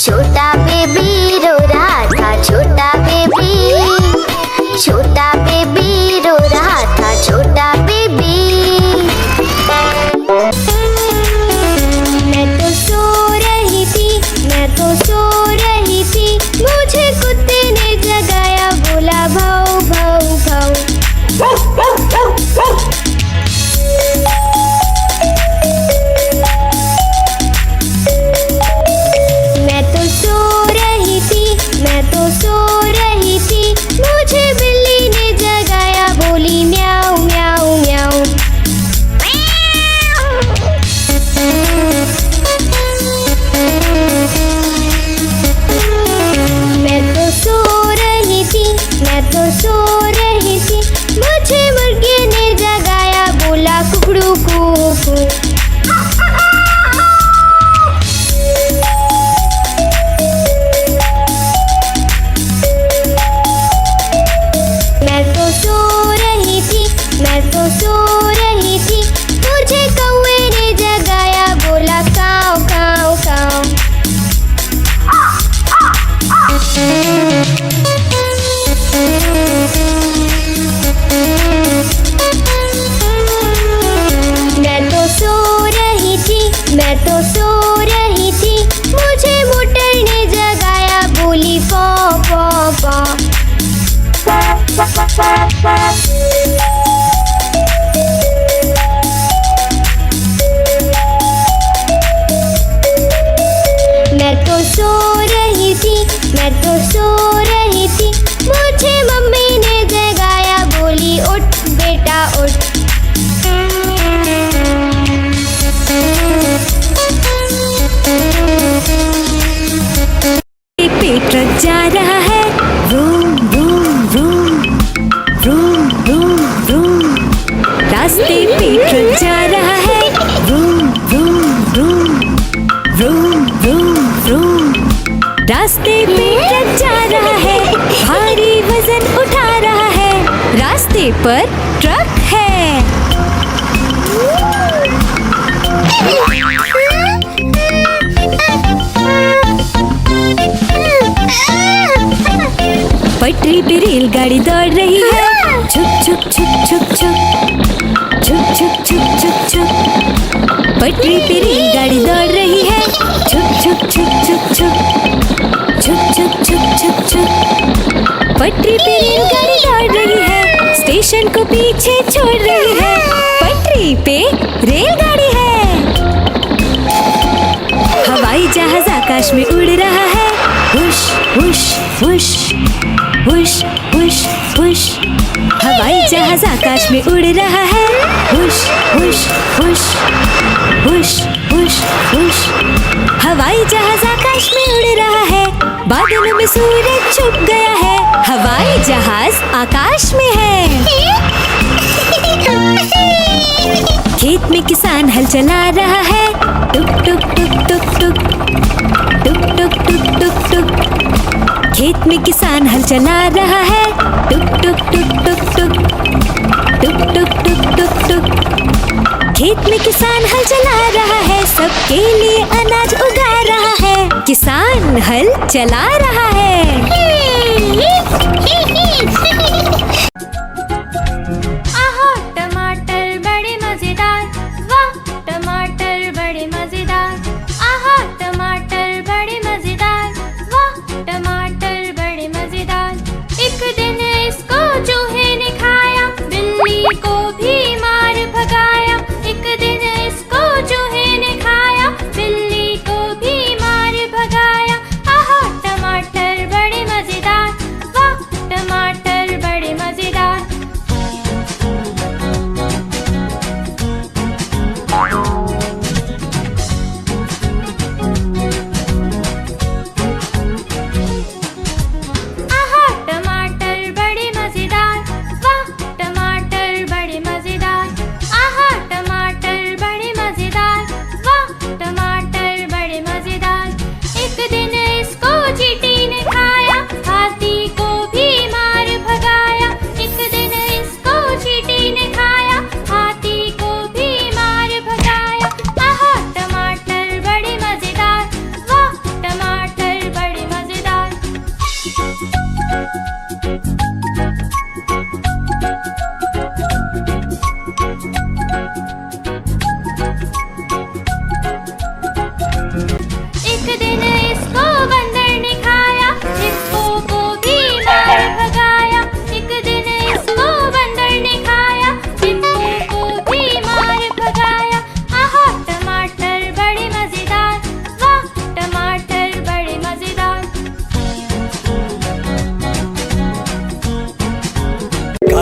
छोटा बेबी रो रहा था, छोटा बेबी, छोटा बेबी रो रहा था, छोटा बेबी। मैं तो सो रही थी, मैं तो सो रही थी, मुझे कुत्ते ने जगाया, बोला भाऊ भाऊ भाऊ। मैं तो सो रही थी, मैं तो सो रही थी, मुझे बिल्ली ने जगाया, बोली म्याऊ म्याऊ म्याऊ। मैं तो सो रही थी, मैं तो सो रही थी, मुझे मुर्गी ने जगाया, बोला कुकड़ू कुकू। मैं तो सो रही थी, मैं तो सो रही थी, मुझे कौवे ने जगाया, बोला काऊ काऊ काऊ। मैं तो सो रही थी, मैं तो सो रही थी, मुझे मोटर ने जगाया, बोली पौ पौ पौ। मैं तो सो रही थी, मैं तो सो रही थी, मुझे मम्मी ने जगाया, बोली उठ बेटा उठ। पे ट्रक जा रहा है, room room room room room room. रास्ते पे ट्रक जा रहा है, room room room room room room. रास्ते पे ट्रक जा रहा है, भारी वजन उठा रहा है, रास्ते पर ट्रक है। पटरी पे रेलगाड़ी दौड़ रही है, छुक छुक छुक छुक छुक छुक छुक छुक छुक छुक। पटरी पे रेलगाड़ी दौड़ रही है, छुक छुक छुक छुक छुक छुक छुक छुक छुक छुक। पटरी पे रेलगाड़ी दौड़ रही है, स्टेशन को पीछे छोड़ रही है, पटरी पे रेलगाड़ी है। हवाई जहाज आकाश में उड़ रहा है, हुश हुश हुश हुश हुश हुश। हवाई जहाज आकाश में उड़ रहा है, हुश हुश हुश हुश हुश हुश। हवाई जहाज आकाश में उड़ रहा है, बादलों में सूरज छुप गया है, हवाई जहाज आकाश में है। खेत में किसान हल चला रहा है, टुक टुक टुक टुक टुक टुक टुक टुक टुक टुक। खेत में किसान हल चला रहा है, टुक टुक टुक टुक टुक टुक टुक टुक टुक टुक। खेत में किसान हल चला रहा है, सबके लिए अनाज उगा रहा है, किसान हल चला रहा है। आहा टमाटर बड़े मजेदार, वाह टमाटर बड़े मजेदार। आहा टमाटर बड़े मजेदार, वाह टमाटर बड़े मजेदार। एक दिन इसको चूहे ने खाया, बिल्ली को भी मार भगाया। एक दिन इसको चूहे ने खाया, बिल्ली को भी मार भगाया। आहा टमाटर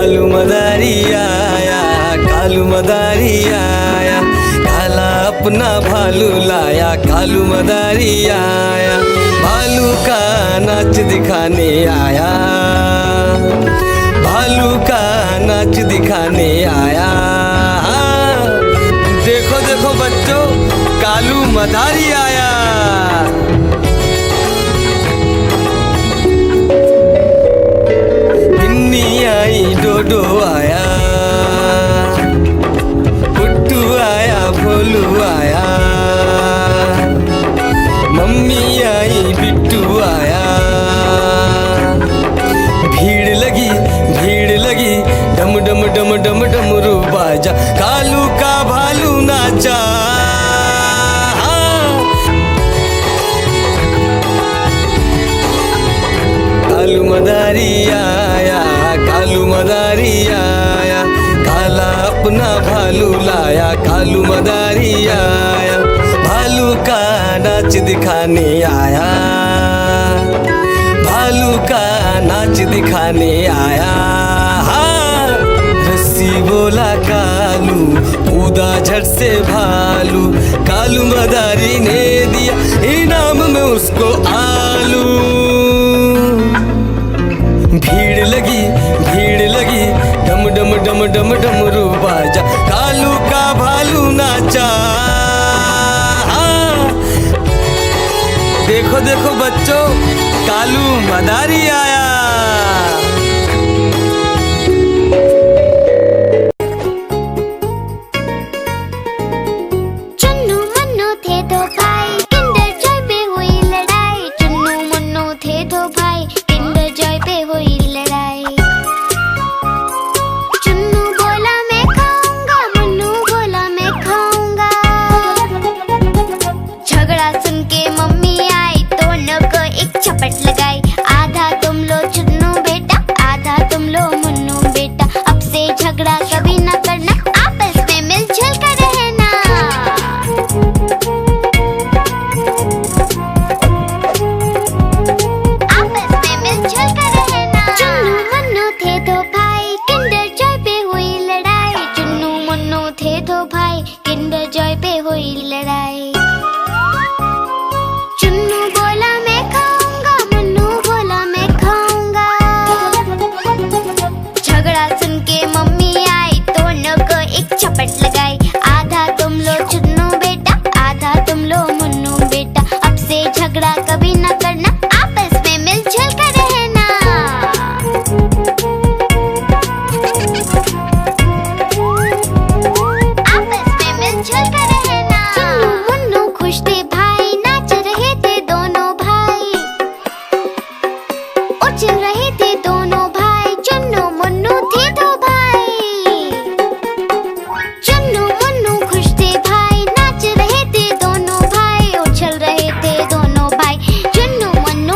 कालू मदारी आया, कालू मदारी आया, काला अपना भालू लाया, कालू मदारी आया, भालू का नाच दिखाने आया, भालू का नाच दिखाने आया। देखो देखो बच्चों, कालू मदारी आया। बिन्नी आई, डोडो आया, पुट्टू आया, भोलू आया, मम्मी आई, बिट्टू आया। भीड़ लगी, डम डम डम डम डमरू बाजा, कालू का भालू नाचा। कालू मदारी आया, कालू मदारी आया, काला अपना भालू लाया, कालू मदारी आया, भालू का नाच दिखाने आया, भालू का नाच दिखाने आया। रस्सी बोला कालू, कूदा झट से भालू, कालू मदारी ने दिया इनाम में उसको आलू। भीड़ लगी, डम डम डम डम डमरू बाजा, कालू का भालू नाचा। देखो देखो बच्चों, कालू मदारी आया। चुन्नू मुन्नू थे दो भाई, किंडर जॉय पे हुई लड़ाई। चुन्नू मुन्नू थे दो भाई, किंडर जॉय पे हुई लड़ाई। चुन्नू बोला मैं खाऊंगा, मुन्नू बोला मैं खाऊंगा। झगड़ा सुन के मम्मी आई, दोनों को एक झपट लगाई। आधा तुम लो चुन्नू बेटा, आधा तुम लो मुन्नू बेटा। अब से झगड़ा कभी न करना, आपस में मिलजुल कर रहना। आपस में मिलजुल कर रहना। चुन्नू मुन्नू थे दो भाई, किंडर जॉय पे हुई लड़ाई। चुन्नू मुन्नू थे दो भाई, किंडर जॉय पे हुई लड़ाई। चुन्नू बोला मैं खाऊंगा, मुन्नू बोला मैं खाऊंगा। झगड़ा सुन के मम्मी आई, दोनों को एक झपट लगाई। आधा तुम लो चुन्नू बेटा, आधा तुम लो मुन्नू बेटा। अब से झगड़ा कभी न करना, आपस में मिलजुल कर रहना। आपस में मिलजुल कर रहना। चुन्नू मुन्नू खुश थे भाई, नाच रहे थे दोनों भाई। उछल रहे थे दोनों भाई, चुन्नू मुन्नू थे दो भाई। चुन्नू मुन्नू खुश थे भाई, नाच रहे थे दोनों भाई। उछल रहे थे दोनों भाई, चुन्नू मुन्नू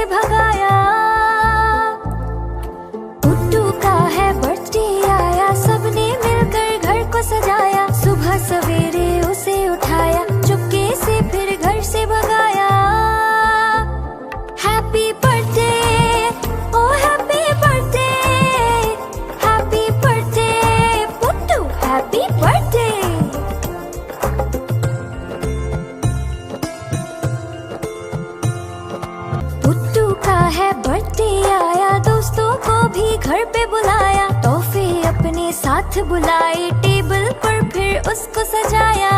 से भगाया। पुट्टू का है बर्थडे आया, सबने मिलकर घर को सजाया। सुबह सवेरे उसे उठाया, चुपके से फिर घर से भगाया। Happy birthday, oh happy birthday, happy birthday Puttu, happy birthday. Puttu का है बर्थडे आया, दोस्तों को भी घर पे बुलाया। तोहफे अपने साथ बुलाए, टेबल पर फिर उसको सजाया।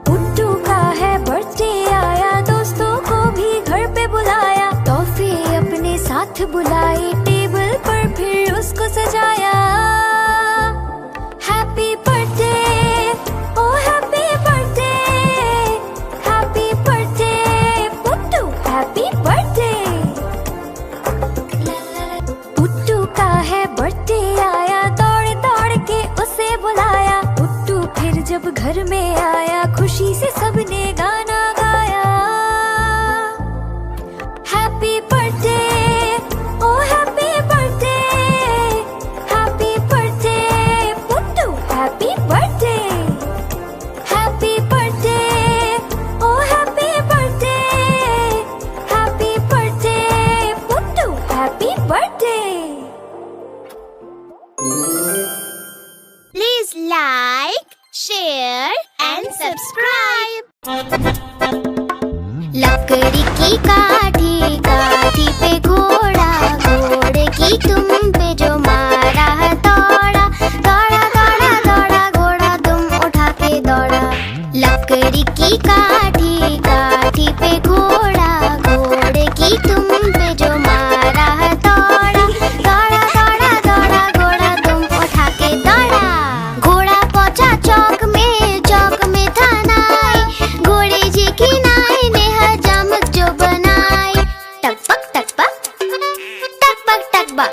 पुट्टू का है बर्थडे आया, दोस्तों को भी घर पे बुलाया। तोहफे अपने साथ बुलाए, टेबल पर फिर उसको सजाया। Happy birthday, oh happy birthday, happy birthday Puttu, happy birthday. Puttu का है बर्थडे आया, दौड़ दौड़ के उसे बुलाया। पुट्टू फिर जब घर में आया, खुशी से सबने गाना गाया। Happy birthday, oh happy birthday, happy birthday Puttu, happy birthday. Happy birthday, oh happy birthday, happy birthday Puttu, happy birthday. Please like, share and subscribe. लकड़ी की काठी, काठी पे घोड़ा, घोड़े की तुम पे जो मारा है दौड़ा, दौड़ा दौड़ा दौड़ा घोड़ा तुम उठा के दौड़ा। लकड़ी की काठी, काठी पे घोड़ा, घोड़े की तुम पे जो मारा है दौड़ा, दौड़ा दौड़ा दौड़ा घोड़ा तुम उठा के दौड़ा। घोड़ा पहुंचा चौक में, चौक में था नाई, घोड़े जी की नाई ने हजामत जो बनाई। टकपक टकपक, टकपक टकपक।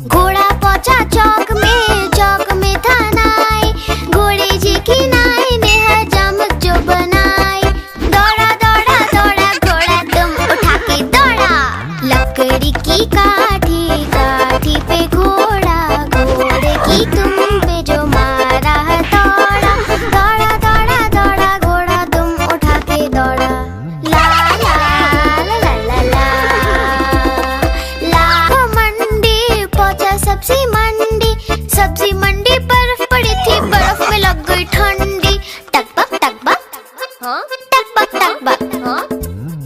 घोड़ा पहुंचा चौक में, चौक में था नाई, घोड़े जी की नाई ने हजामत जो बनाई। दौड़ा दौड़ा दौड़ा घोड़ा तुम उठा के दौड़ा। लकड़ी की काठी, काठी पे घोड़ा, घोड़े की तुम पे जो मारा है दौड़ा, दौड़ा दौड़ा दौड़ा घोड़ा तुम उठा के दौड़ा। ला ला ला ला ला ला ला। मंडी पहुंचा सब्जी मंडी, सब्जी मंडी बर्फ पड़ी थी, बर्फ में लग गई ठंडी। टकपक टकपक, हाँ टकपक टकपक, हाँ।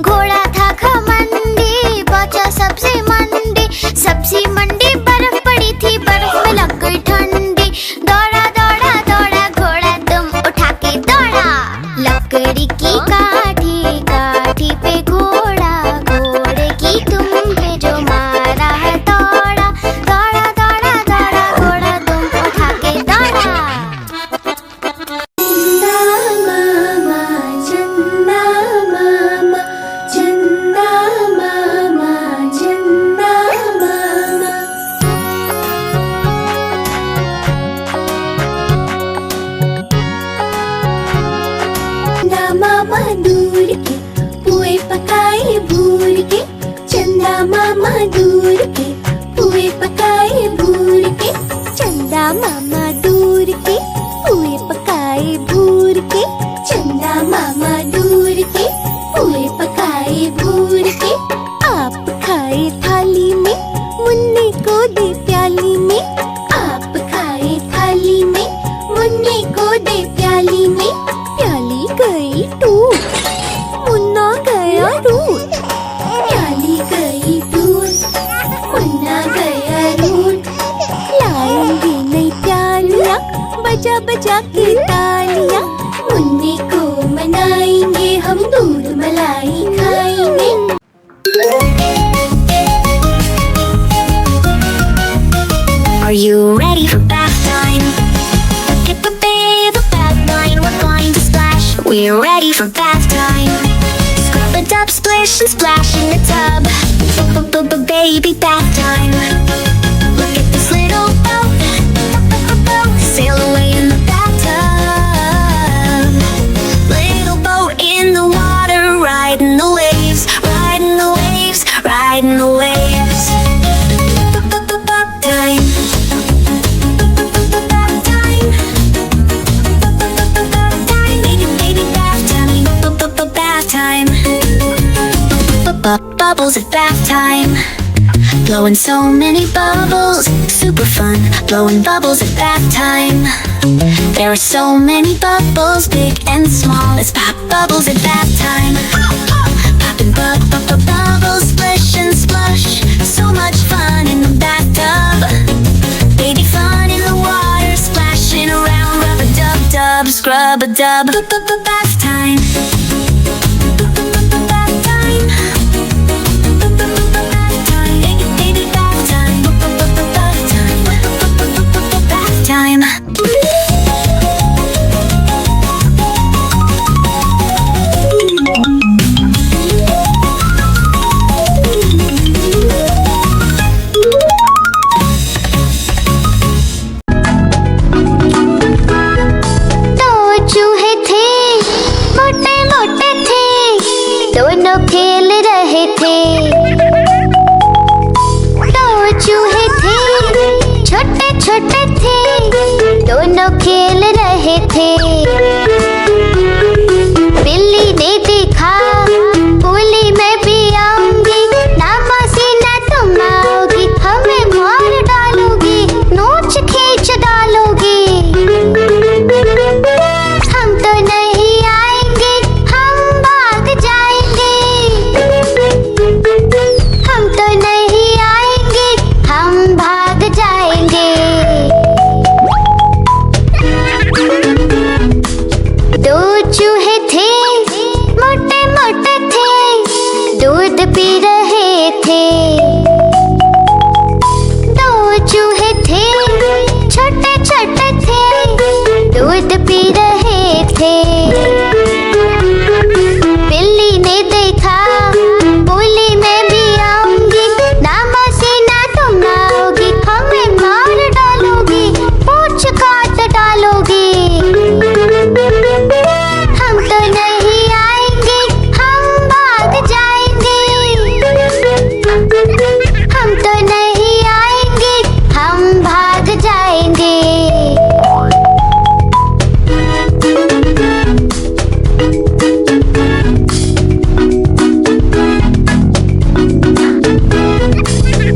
घोड़ा था घमंडी, पहुंचा सब्जी मंडी, सब्जी मंडी बर्फ पड़ी थी, बर्फ में लग गई ठंडी। दौड़ा दौड़ा दौड़ा घोड़ा तुम उठा के दौड़ा। लकड़ी की काठी, काठी पे घोड़ा, घोड़े की तुम पे जो मारा है दौड़ा, दौड़ा दौड़ा दौड़ा घोड़ा तुम उठा के दौड़ा। चंदा मामा, चंदा मामा, चंदा मामा, चंदा मामा दूर के पुए पकाए भूर के। चंदा मामा दूर के पुए पकाए भूर के। चंदा मामा दूर के पुए पकाए भूर के। चंदा मामा दूर के पुए पकाए भूर के। आप खाए थाली में, मुन्ने को दे प्याली में। आप खाए थाली में, मुन्ने को दे प्याली में। प्याली गई टूट, मुन्ना गया रूट। प्याली गई टूट, मुन्ना गया रूट। लाएंगे नई प्यालियाँ, बजा बजा के तालियाँ। मुन्ने को मनाएंगे हम, दूध मलाई खाएंगे। Are you ready for bath time? Hip a babe, a bath line, we're going to splash. We're ready for bath time. Scrub it up, splish and splash in the tub. Baby bath time. Look at this little boat, sail away in the bathtub. Little boat in the water, riding the waves. Bubbles at bath time. Blowing so many bubbles, super fun. Blowing bubbles at bath time. There are so many bubbles, big and small. Let's pop bubbles at bath time. Popping bubbles, splish and splush. So much fun in the bathtub. Baby fun in the water, splashing around. Rub a dub dub, scrub a dub. Bath time. दोनों खेल रहे थे। दो चूहे थे, छोटे छोटे थे, दोनों खेल रहे थे। बिल्ली ने देखा, बोली मैं भी आऊंगी, ना मौसी ना तुम आओगी, हमें मार डालोगी, नोच खींच डालोगी। हम तो नहीं आएंगे, हम भाग जाएंगे। हम तो नहीं आएंगे, हम भाग जाएंगे। दो चूहे थे, मोटे मोटे थे, दूध पी रहे थे। दो चूहे थे, छोटे छोटे थे, दूध पी रहे थे। बिल्ली ने देखा, बोली मैं भी आऊंगी, ना मौसी ना तुम आओगी, हमें मार डालोगी, पूंछ काट डालोगी। हम तो नहीं आएंगे, हम भाग जाएंगे। हम तो नहीं आएंगे, हम भाग जाएंगे।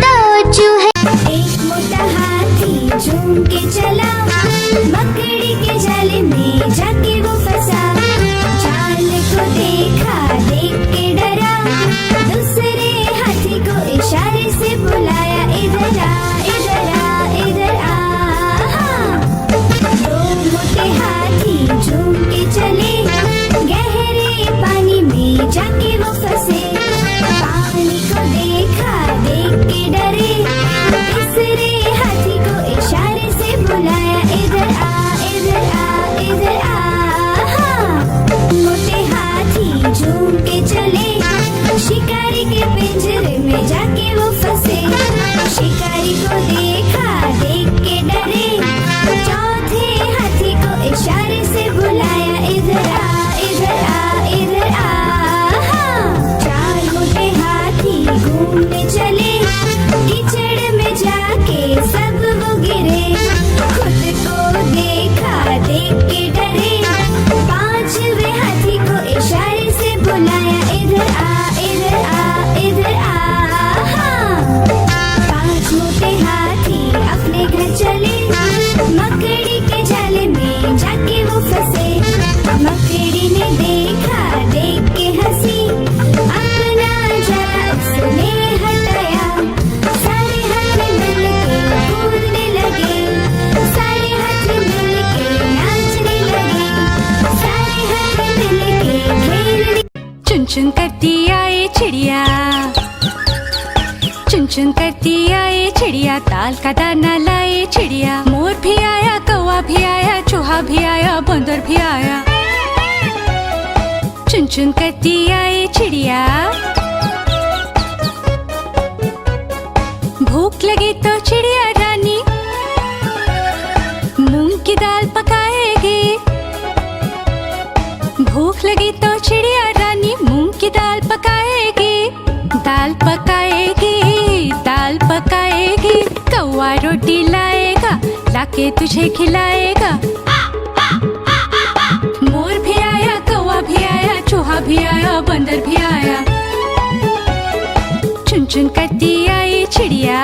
दो चूहे। एक मोटा हाथी झूम के चला, मकड़ी के जाले में जाके वो फंसा। जाल को देखा, देख के डरा, दूसरे हाथी को इशारे से बुलाया, इधर आ, इधर आ, इधर आ। दो मोटे हाथी झूम के चले, गहरे पानी में जाके वो फंसे। पानी को देखा, देख के डरे, तीसरे हाथी को इशारे से बुलाया, इधर आ, इधर आ, इधर आ। मोटे हाथी झूम के चले, शिकारी के पिंजरे में जाके वो फंसे। शिकारी को देखा, देख के डरे, चौथे हाथी को इशारे से बुलाया, इधर आ, इधर आ, इधर आ। चार मोटे हाथी घूमने चले, कीचड़ में जाके सब वो गिरे। खुद को देखा, देख के डरे, पांचवे हाथी को इशारे से बुलाया, इधर आ, इधर आ, इधर आ। पांच मोटे हाथी अपने घर चले, मकड़ी के जाले में जाके वो फंसे। मकड़ी ने देखा, देख के हंसी, अपना जाला उसने हटाया। सारे हाथी मिलके कूदने लगे, सारे हाथी मिलके नाचने लगे, सारे हाथी मिलके खेलने। चुन चुन करती आए चिड़िया, चुन चुन करती आए चिड़िया, ताल का दाना लाए चिड़िया। मोर भी आया, कौवा भी आया, चूहा भी आया, बंदर भी आया। चुन चुन करती आए चिड़िया। भूख लगी तो चिड़िया रानी मूंग की दाल पकाएगी। भूख लगी तो चिड़िया रानी मूंग की दाल पकाएगी। दाल पकाएगी, दाल पकाएगी। कौवा रोटी लाएगा, लाके तुझे खिलाएगा। मोर भी आया, कौवा भी आया, चूहा भी आया, बंदर भी आया। चुन करती आई चिड़िया,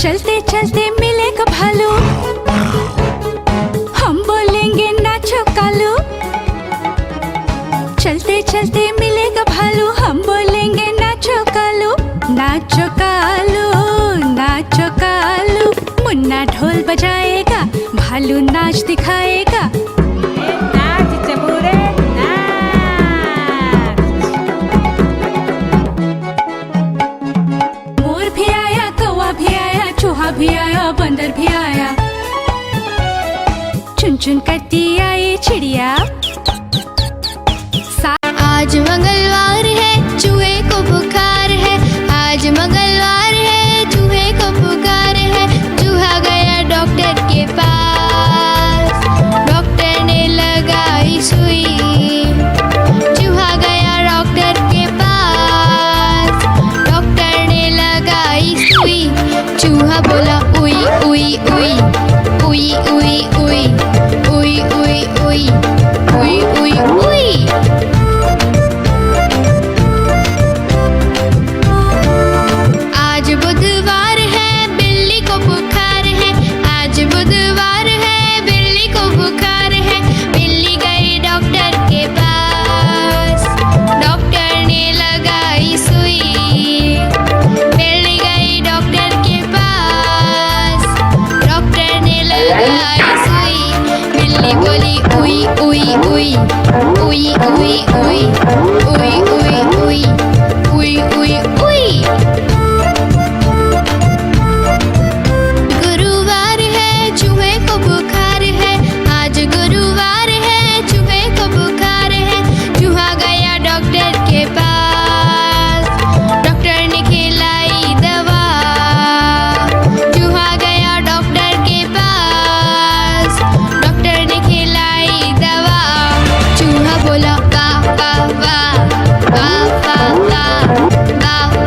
चलते चलते मिलेगा भालू, हम बोलेंगे नाचो कालू। चलते चलते मिलेगा भालू, हम बोलेंगे नाचो कालू। नाचो कालू, नाचो कालू। मुन्ना ढोल बजाएगा, भालू नाच दिखाएगा। नाच चबूरे नाच। मोर भी आया, कौवा भी आया, चूहा भी आया, बंदर भी आया। चुन चुन करती आई चिड़िया। आज मंगलवार है, चूहे को बुखार है। आज मंगलवार है, चूहे को बुखार है। चूहा गया डॉक्टर के पास, डॉक्टर ने लगाई सुई। चूहा गया डॉक्टर के पास, डॉक्टर ने लगाई सुई। चूहा बोला उई उई उई उई उई उई उई उई उई उई उई उई। आज बुधवार है, बिल्ली को बुखार है। आज बुधवार है, बिल्ली को बुखार है। बिल्ली गई डॉक्टर के पास, डॉक्टर ने लगाई सुई। बिल्ली गई डॉक्टर के पास, डॉक्टर ने लगाई सुई। बिल्ली बोली उई उई उई उई उई उई उई उई उई उई उई उई। गुरुवार है, चूहे को बुखार है। आज गुरुवार है, चूहे को बुखार है। चूहा गया डॉक्टर के पास, डॉक्टर ने खिलाई दवा। चूहा गया डॉक्टर के पास, डॉक्टर ने खिलाई दवा। चूहा बोला वाह वाह वाह वाह वाह वाह वाह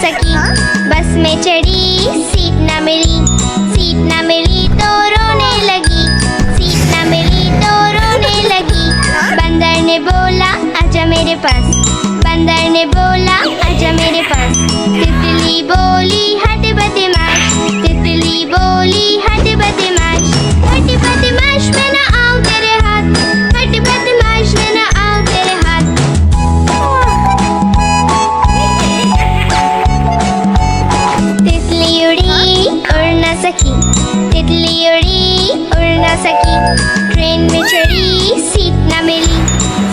सकी। बस में चढ़ी सीट न मिली, सीट न मिली तो रोने लगी, सीट न मिली तो रोने लगी। बंदर ने बोला आजा मेरे पास, बंदर ने बोला आजा मेरे पास। तितली बोली हट बदमाश, तितली बोली हट बदमाश, हट बदमाश मैं ना आऊं तेरे हाथ, हट बदमाश मैं ना आऊं तेरे हाथ। तितली उड़ी उड़ न सकी, तितली उड़ी उड़ न सकी। ट्रेन में चढ़ी सीट न मिली,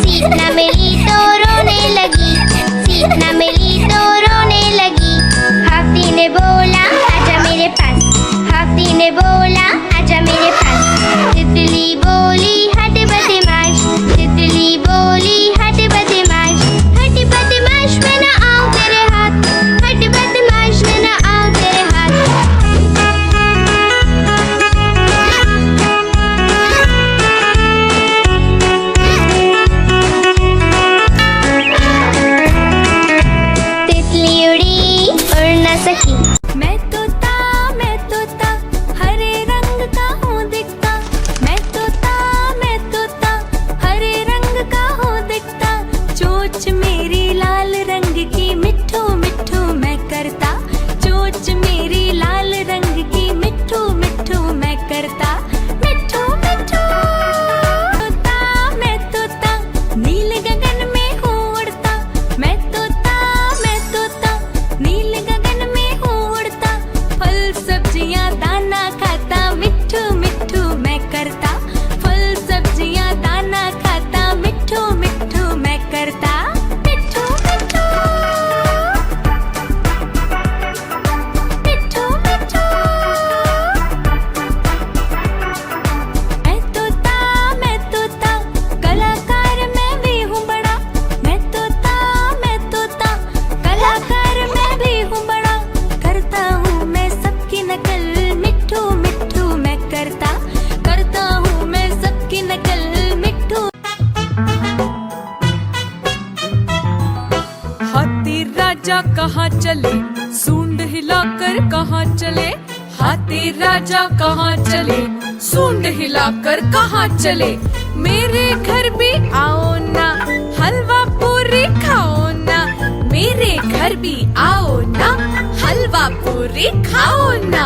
सीट न मिली तो रोने लगी, सीट न मिली तो रोने लगी। हाथी ने बोला आजा मेरे पास, हाथी ने बोला आजा मेरे पास। तितली बोली हट बदमाश, तितली बोली हट बदमाश, हट बदमाश मैं ना आऊं तेरे हाथ, हट बदमाश मैं ना आऊं तेरे हाथ। तितली उड़ी उड़ न सकी। मैं तोता हरे रंग का हूँ दिखता, मैं तोता हरे रंग का हूँ दिखता। चोंच मेरी लाल रंग की मिट्ठू मिट्ठू मैं करता, चोंच मेरी लाल रंग की मिट्ठू मिट्ठू मैं करता, मिट्ठू मिट्ठू। मैं तोता नील गगन में हूँ उड़ता, मैं तोता नील गगन में हूँ उड़ता। फल सब्जियाँ दाना खाता, मिट्ठू मिट्ठू मैं करता, फल सब्जियाँ दाना खाता, मिट्ठू मिट्ठू मैं करता, मिट्ठू मिट्ठू, मिट्ठू मिट्ठू। मैं तोता कलाकार मैं भी हूँ बड़ा, मैं तोता कलाकार मैं भी हूँ बड़ा। करता हूँ मैं सबकी नकल, मिट्ठू मिट्ठू मैं करता हूँ मैं सबकी नकल, मिट्ठू। हाथी राजा कहाँ चले, सूंड हिलाकर कहाँ चले, हाथी राजा कहाँ चले, सूंड हिलाकर कहाँ चले। मेरे घर भी आओ ना, हलवा पूरी खाओ ना, मेरे घर भी आओ ना, हलवा पूरी खाओ ना।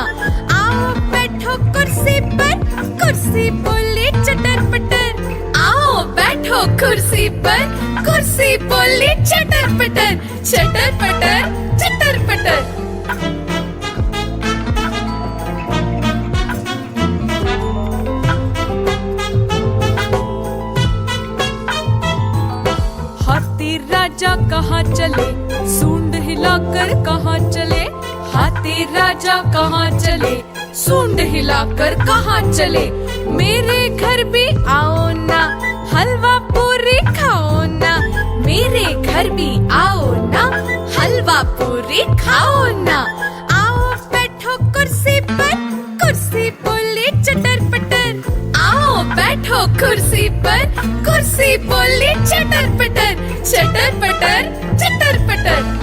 आओ बैठो कुर्सी पर, कुर्सी बोली चटर पटर, आओ बैठो कुर्सी पर, कुर्सी बोली चटर पटर, चटर पटर चटर पटर। हाथी राजा कहाँ चले, सूंड हिलाकर कहाँ चले, हाथी राजा कहाँ चले, सूंड हिलाकर कहाँ चले। मेरे घर भी आओ ना, हलवा पूरी खाओ ना, मेरे घर भी आओ ना, हलवा पूरी खाओ ना। आओ बैठो कुर्सी पर, कुर्सी बोली चटर पटर, आओ बैठो कुर्सी पर, कुर्सी बोली चटर पटर, चटर पटर चटर पटर।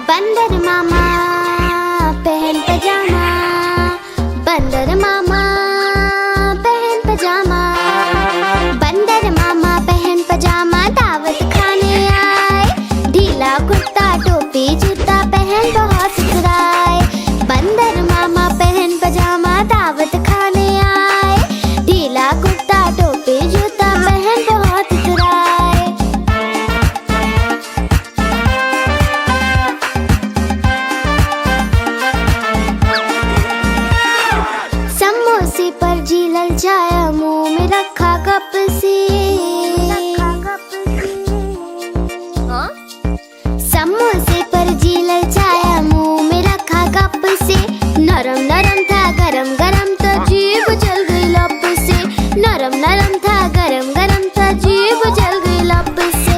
बंदर मामा पहन पजामा, बंदर मामा पहन पजामा, बंदर मामा पहन पजामा दावत खाने आए। ढीला कुर्ता टोपी जूता पहन बहुत सुधराए, बंदर मामा पहन पजामा दावत खाने आए। ढीला कुर्ता टोपी जूता पहन बहुत सुधराए। समोसे पर जी ललचाया, मुंह में रखा कप से। समोसे पर जी ललचाया, मुंह में रखा कप से। नरम नरम था गरम गरम तो जीभ जल गई लप से, नरम नरम था गरम गरम तो जीभ जल गई लप से।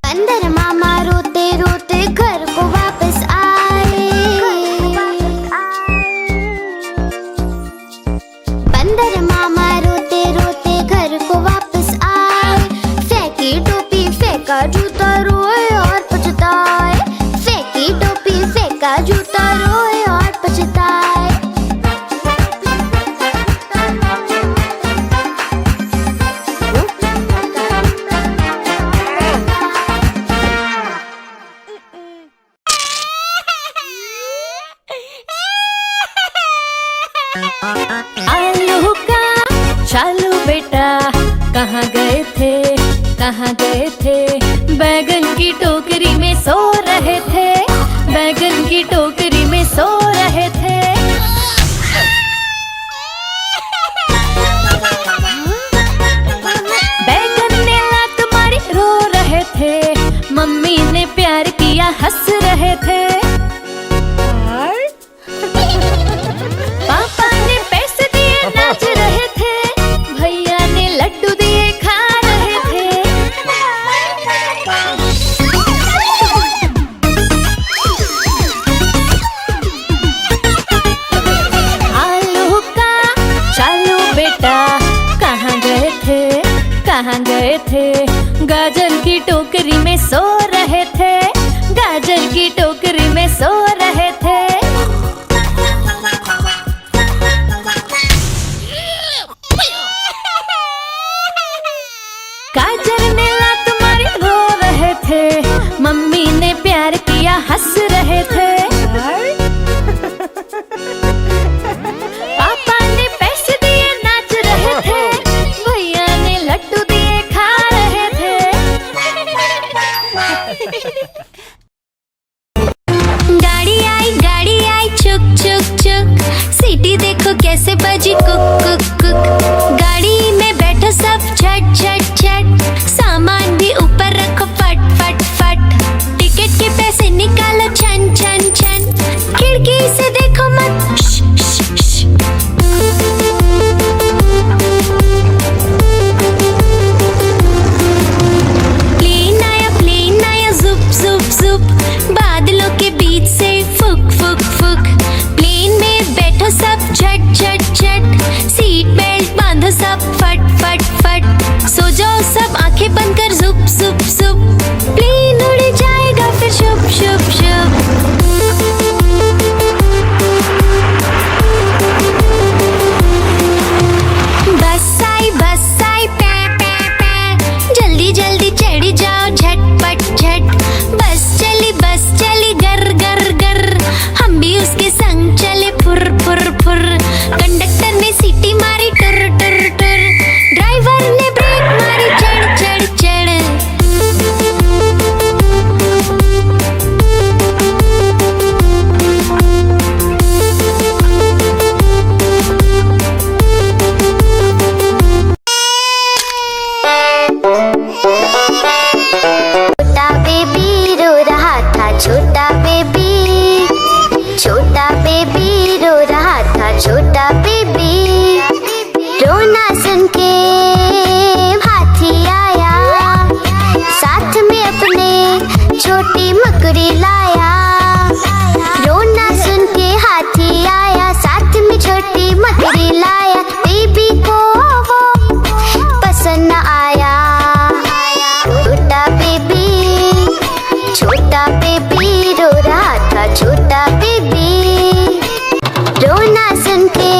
बंदर मामा रोते रोते घर को वापस आए। आलू का चालू बेटा कहाँ गए थे, कहाँ गए थे? बैगन की टोकरी में सो रहे थे, बैगन की टोकरी में सो रहे थे। बैगन ने लात मारी रो रहे थे, मम्मी ने प्यार किया हंस रहे थे। पापा ने पैसे दिए नाच रहे थे, भैया ने लड्डू दिए खा रहे थे। आलू का चालू बेटा कहाँ गए थे, कहाँ गए थे? गाजर की टोकरी में सो रहे थे, गाजर की टोकरी में सो रहे थे। गाजर ने लात मारी रो रहे थे, मम्मी ने प्यार किया हंस रहे थे। पापा ने पैसे दिए नाच रहे थे, भैया ने लड्डू दिए खा रहे थे। गाड़ी आई चुक चुक चुक, सीटी देखो कैसे बजी कुक कुक कुक। गाड़ी में बैठो सब झट झट झट, सामान भी ऊपर रखो फट फट फट। टिकट के पैसे निकालो छन छन छन, खिड़की से देखो मत श, श, श। प्लेन आया जुप जुप जुप, बादलों के बीच से फुक फुक फुक। प्लेन में बैठो सब झट झट झट, सीट बेल्ट बांधो सब फट फट फट। सो जाओ सब आंखें बंद कर जुप जुप जुप, प्लेन उड़ जाएगा फिर शुप शुप शुप। बस आई पै पै पै, जल्दी जल्दी चढ़ी जाओ झटपट झट। बस चली गर गर गर, हम भी उसके संग चले फुर फुर फुर। कंडक्टर ने सीटी मारी टुर टुर टुर, ड्राइवर ने ब्रेक मारी चढ़ चढ़ चढ़। छोटा बेबी रो रहा था, छोटा बेबी, छोटा बेबी रो रहा था, छोटा बेबी। रोना सुन के हाथी आया, साथ में अपने छोटी मकड़ी लाया। रोना सुन के हाथी आया, साथ में छोटी मकड़ी लाया। बेबी को वो पसंद न आया। छोटा बेबी रो रहा था, छोटा बेबी। रोना सुन के